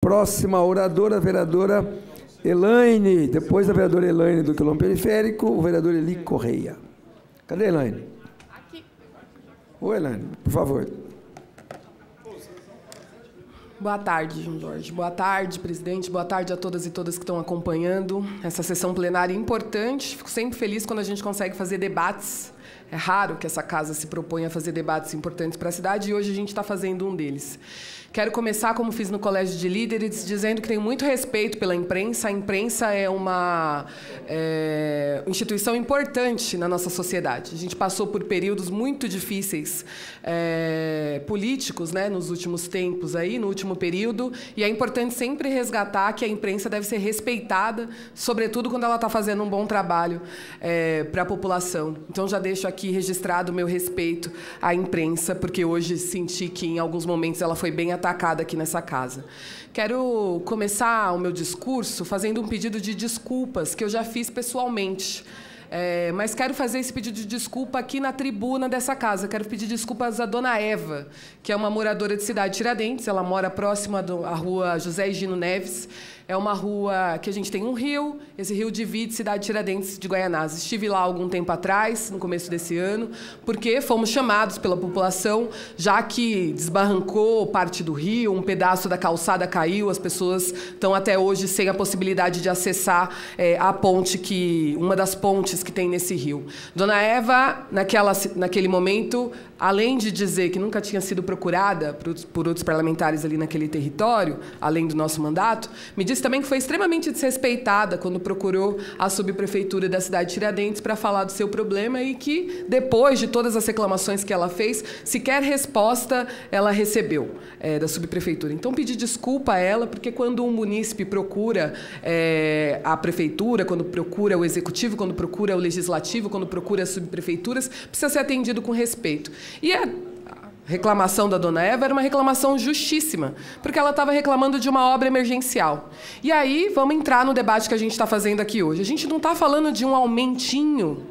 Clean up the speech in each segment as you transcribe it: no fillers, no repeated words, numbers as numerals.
Próxima oradora, a vereadora Elaine. Depois da vereadora Elaine do Quilombo Periférico, o vereador Eli Correia. Cadê a Elaine? Aqui. Oi, Elaine, por favor. Boa tarde, João Jorge. Boa tarde, presidente. Boa tarde a todas e todas que estão acompanhando essa sessão plenária importante. Fico sempre feliz quando a gente consegue fazer debates. É raro que essa casa se proponha a fazer debates importantes para a cidade e hoje a gente está fazendo um deles. Quero começar, como fiz no Colégio de Líderes, dizendo que tenho muito respeito pela imprensa. A imprensa é uma instituição importante na nossa sociedade. A gente passou por períodos muito difíceis políticos, né, nos últimos tempos, aí, no último período, e é importante sempre resgatar que a imprensa deve ser respeitada, sobretudo quando ela está fazendo um bom trabalho para a população. Então, já deixo aqui registrado o meu respeito à imprensa, porque hoje senti que, em alguns momentos, ela foi bem atacada aqui nessa casa. Quero começar o meu discurso fazendo um pedido de desculpas que eu já fiz pessoalmente. Mas quero fazer esse pedido de desculpa aqui na tribuna dessa casa. Quero pedir desculpas à dona Eva, que é uma moradora de Cidade Tiradentes. Ela mora próxima à rua José Higino Neves. É uma rua que a gente tem um rio, esse rio divide Cidade Tiradentes de Guaianazes. Estive lá algum tempo atrás, no começo desse ano, porque fomos chamados pela população, já que desbarrancou parte do rio, um pedaço da calçada caiu, as pessoas estão até hoje sem a possibilidade de acessar a ponte, uma das pontes que tem nesse rio. Dona Eva, naquele momento, além de dizer que nunca tinha sido procurada por outros parlamentares ali naquele território, além do nosso mandato, me disse também que foi extremamente desrespeitada quando procurou a subprefeitura da cidade de Tiradentes para falar do seu problema e que, depois de todas as reclamações que ela fez, sequer resposta ela recebeu da subprefeitura. Então, pedi desculpa a ela, porque quando um munícipe procura a prefeitura, quando procura o executivo, quando procura o legislativo, quando procura as subprefeituras, precisa ser atendido com respeito. E a reclamação da dona Eva era uma reclamação justíssima, porque ela estava reclamando de uma obra emergencial. E aí, vamos entrar no debate que a gente está fazendo aqui hoje. A gente não está falando de um aumentinho,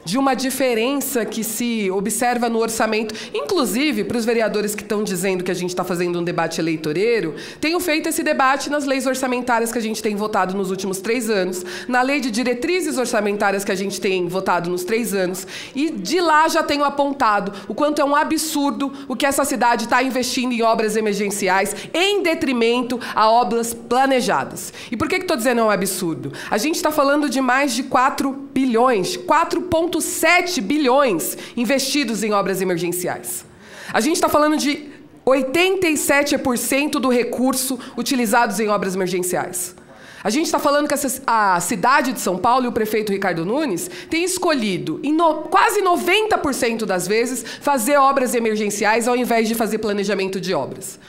de uma diferença que se observa no orçamento. Inclusive, para os vereadores que estão dizendo que a gente está fazendo um debate eleitoreiro, tenho feito esse debate nas leis orçamentárias que a gente tem votado nos últimos 3 anos, na lei de diretrizes orçamentárias que a gente tem votado nos 3 anos, e de lá já tenho apontado o quanto é um absurdo o que essa cidade está investindo em obras emergenciais em detrimento a obras planejadas. E por que estou dizendo é um absurdo? A gente está falando de mais de 4 bilhões, 4,7 bilhões investidos em obras emergenciais. A gente está falando de 87% do recurso utilizados em obras emergenciais. A gente está falando que a cidade de São Paulo e o prefeito Ricardo Nunes têm escolhido, quase 90% das vezes, fazer obras emergenciais ao invés de fazer planejamento de obras.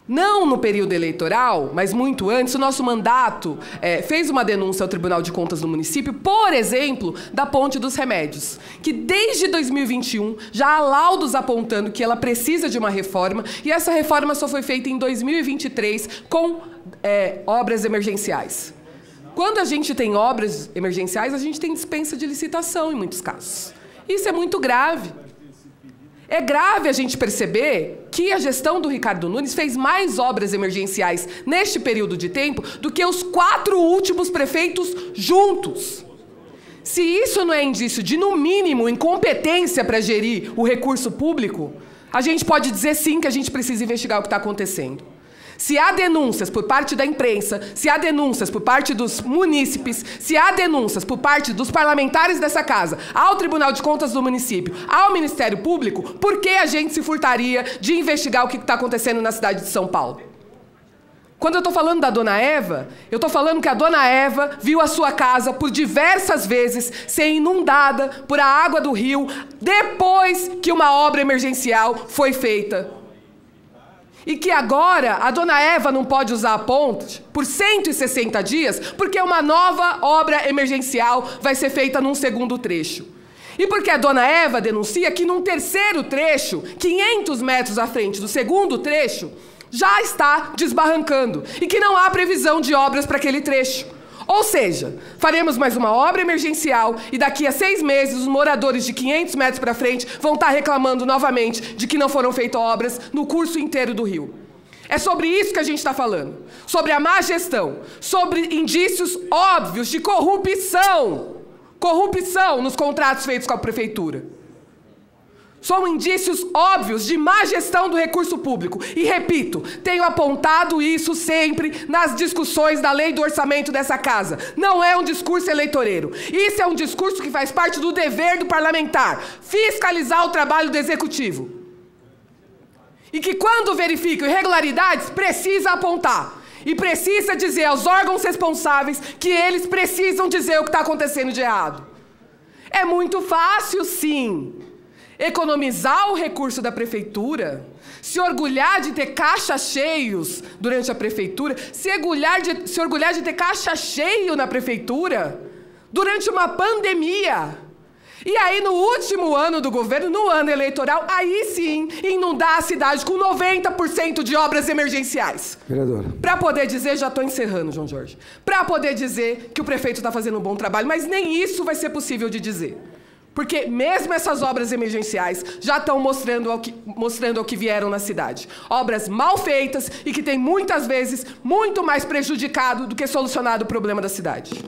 Não no período eleitoral, mas muito antes, o nosso mandato fez uma denúncia ao Tribunal de Contas do município, por exemplo, da Ponte dos Remédios, que desde 2021 já há laudos apontando que ela precisa de uma reforma, e essa reforma só foi feita em 2023 com obras emergenciais. Quando a gente tem obras emergenciais, a gente tem dispensa de licitação em muitos casos. Isso é muito grave. É grave a gente perceber que a gestão do Ricardo Nunes fez mais obras emergenciais neste período de tempo do que os 4 últimos prefeitos juntos. Se isso não é indício de, no mínimo, incompetência para gerir o recurso público, a gente pode dizer sim que a gente precisa investigar o que está acontecendo. Se há denúncias por parte da imprensa, se há denúncias por parte dos munícipes, se há denúncias por parte dos parlamentares dessa casa, ao Tribunal de Contas do município, ao Ministério Público, por que a gente se furtaria de investigar o que está acontecendo na cidade de São Paulo? Quando eu estou falando da dona Eva, eu estou falando que a dona Eva viu a sua casa por diversas vezes ser inundada por a água do rio depois que uma obra emergencial foi feita. E que agora a dona Eva não pode usar a ponte por 160 dias, porque uma nova obra emergencial vai ser feita num segundo trecho. E porque a dona Eva denuncia que num terceiro trecho, 500 metros à frente do segundo trecho, já está desbarrancando e que não há previsão de obras para aquele trecho. Ou seja, faremos mais uma obra emergencial e daqui a 6 meses os moradores de 500 metros para frente vão estar reclamando novamente de que não foram feitas obras no curso inteiro do rio. É sobre isso que a gente está falando. Sobre a má gestão. Sobre indícios óbvios de corrupção. Corrupção nos contratos feitos com a prefeitura. São indícios óbvios de má gestão do recurso público. E, repito, tenho apontado isso sempre nas discussões da lei do orçamento dessa casa. Não é um discurso eleitoreiro. Isso é um discurso que faz parte do dever do parlamentar. Fiscalizar o trabalho do executivo. E que, quando verifica irregularidades, precisa apontar. E precisa dizer aos órgãos responsáveis que eles precisam dizer o que está acontecendo de errado. É muito fácil, sim, economizar o recurso da prefeitura, se orgulhar de ter caixas cheios durante a prefeitura, se orgulhar de ter caixa cheio na prefeitura durante uma pandemia. E aí, no último ano do governo, no ano eleitoral, aí sim, inundar a cidade com 90% de obras emergenciais. Vereadora. Para poder dizer, já estou encerrando, João Jorge, para poder dizer que o prefeito está fazendo um bom trabalho, mas nem isso vai ser possível de dizer. Porque mesmo essas obras emergenciais já estão mostrando ao que vieram na cidade. Obras mal feitas e que têm, muitas vezes, muito mais prejudicado do que solucionado o problema da cidade.